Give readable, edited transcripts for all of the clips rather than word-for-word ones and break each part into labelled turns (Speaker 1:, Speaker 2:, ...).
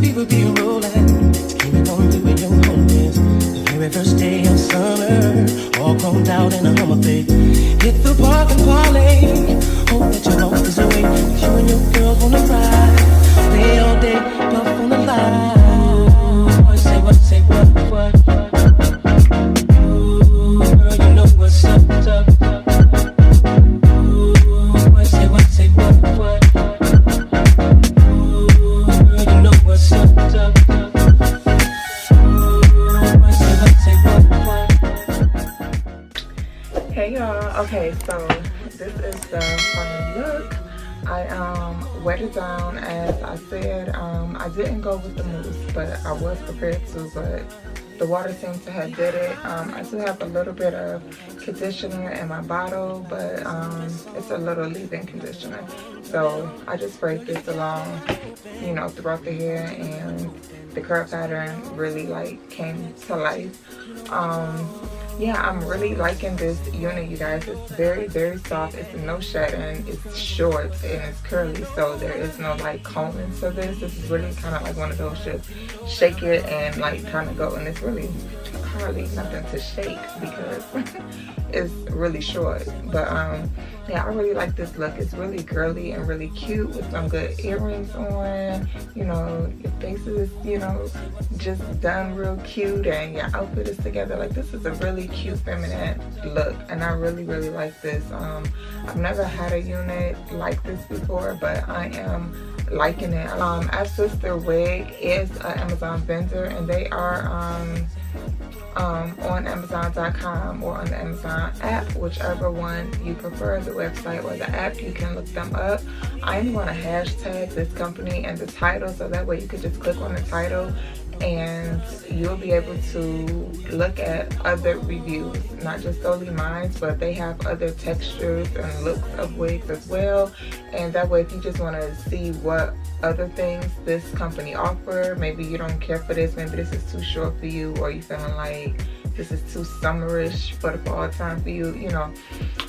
Speaker 1: People be rolling, keeping on doing your homies. The very first day of summer, all combed out in a Hummer fit. Hit the park and parlay. Hope that your love is away. You and your girls wanna ride, play all day, puff on the line. Say what, say what? Ooh, girl, you know what's up. Ooh, say what?
Speaker 2: Hey y'all, okay, so this is the final look. I wet it down as I said. I didn't go with the mousse, but I was prepared to, but the water seems to have did it. I still have a little bit of conditioner in my bottle, but it's a little leave-in conditioner. So I just sprayed this along, you know, throughout the hair, and the curl pattern really like came to life. Yeah, I'm really liking this unit, you guys. It's very, very soft. It's no shedding. It's short and it's curly, so there is no like combing to this. This is really kind of like one of those just shake it and like kind of go, and it's really hardly nothing to shake because it's really short. But yeah, I really like this look. It's really girly and really cute with some good earrings on. You know, your face is, you know, just done real cute, and your outfit is together. Like, this is a really cute feminine look, and I really, really like this. I've never had a unit like this before, but I am liking it. Afsisterwig is an Amazon vendor, and they are on Amazon.com or on the Amazon app, whichever one you prefer, the website or the app. You can look them up. I'm going to hashtag this company and the title, so that way you could just click on the title and you'll be able to look at other reviews, not just solely mine, but they have other textures and looks of wigs as well. And that way, if you just want to see what other things this company offer, maybe you don't care for this, maybe this is too short for you, or you feeling like this is too summerish for the fall time for you, you know,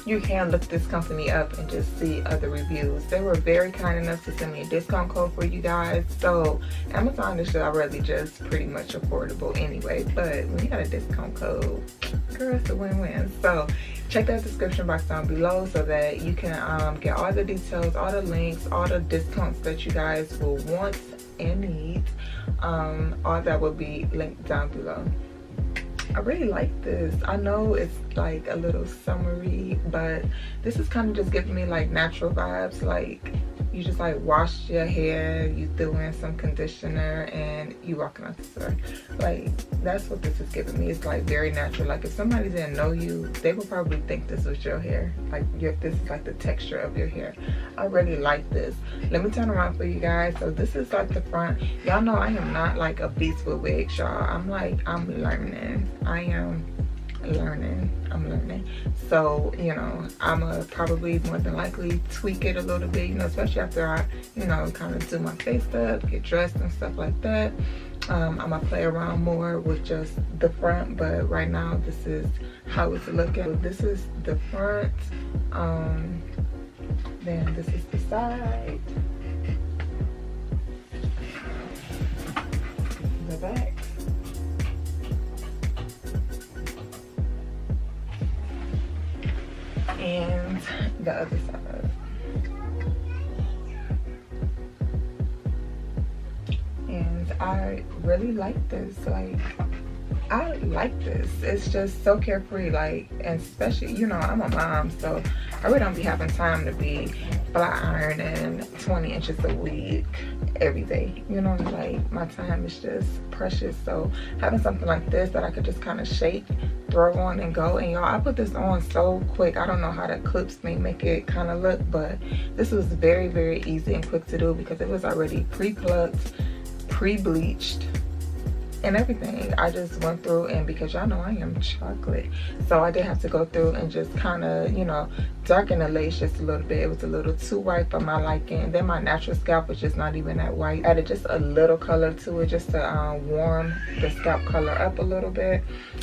Speaker 2: you can look this company up and just see other reviews. They were very kind enough to send me a discount code for you guys. So Amazon is already just pretty much affordable anyway, but when you got a discount code, girl, it's a win-win. So check that description box down below so that you can get all the details, all the links, all the discounts that you guys will want and need. All that will be linked down below. I really like this. I know it's like a little summery, but this is kind of just giving me like natural vibes. Like, you just like washed your hair, you threw in some conditioner, and you walking out the store. Like, that's what this is giving me. It's like very natural. Like, if somebody didn't know you, they would probably think this was your hair. Like, this is like the texture of your hair. I really like this. Let me turn around for you guys. So this is like the front. Y'all know I am not like a beast with wigs, y'all. I'm learning. I am learning. I'm learning. So, you know, I'ma probably more than likely tweak it a little bit, you know, especially after I, you know, kind of do my face up, get dressed and stuff like that. I'ma play around more with just the front, but right now this is how it's looking. This is the front, then this is the side, the back, and the other side. And I really like this. Like, I like this. It's just so carefree, like, and especially, you know, I'm a mom, so I really don't be having time to be flat iron and 20 inches of wig every day. You know, like my time is just precious. So having something like this that I could just kind of shake, throw on and go. And y'all, I put this on so quick. I don't know how the clips may make it kind of look, but this was very, very easy and quick to do because it was already pre-plucked, pre-bleached, and everything. I just went through, and because y'all know I am chocolate, so I did have to go through and just kind of, you know, darken the lace just a little bit. It was a little too white for my liking. Then my natural scalp was just not even that white. Added just a little color to it just to warm the scalp color up a little bit.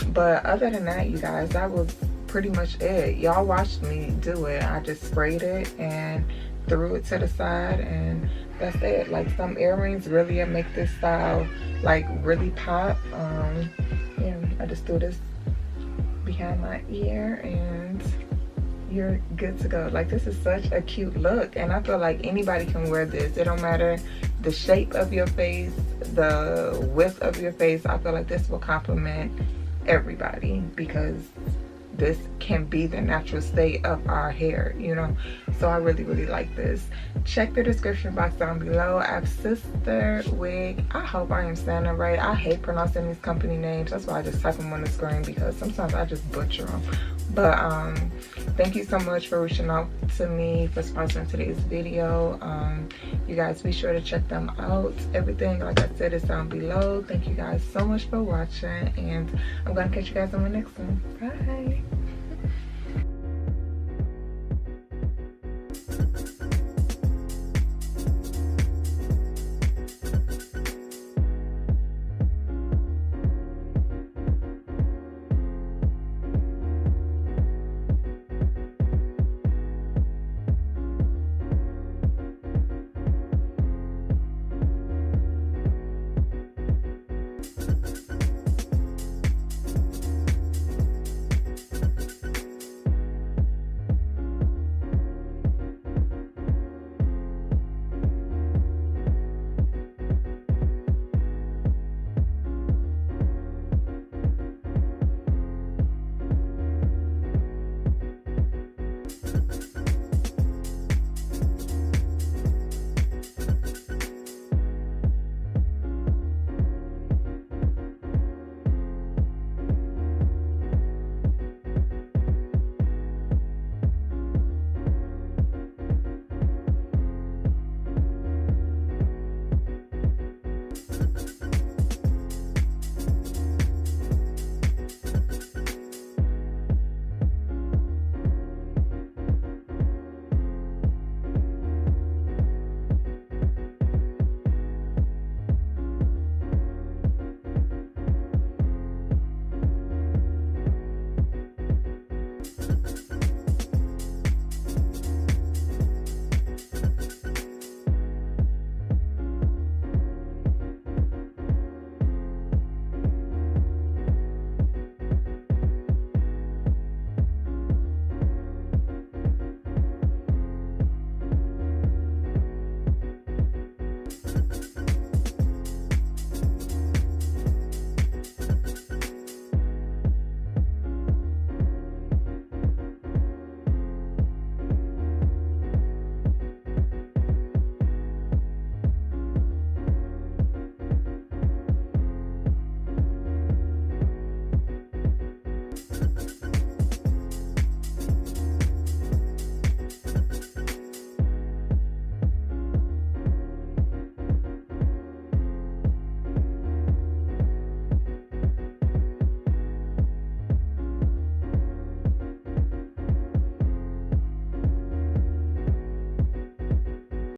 Speaker 2: But other than that, you guys, that was pretty much it. Y'all watched me do it. I just sprayed it and threw it to the side, and that's it. Like, some earrings really make this style like really pop. Yeah, I just threw this behind my ear and you're good to go. Like, this is such a cute look, and I feel like anybody can wear this. It don't matter the shape of your face, the width of your face. I feel like this will complement everybody because this can be the natural state of our hair, you know. So I really, really like this. Check the description box down below. Afsisterwig. I hope I am saying that right. I hate pronouncing these company names. That's why I just type them on the screen, because sometimes I just butcher them. But thank you so much for reaching out to me, for sponsoring today's video. You guys, be sure to check them out. Everything, like I said, is down below. Thank you guys so much for watching, and I'm gonna catch you guys on the next one. Bye.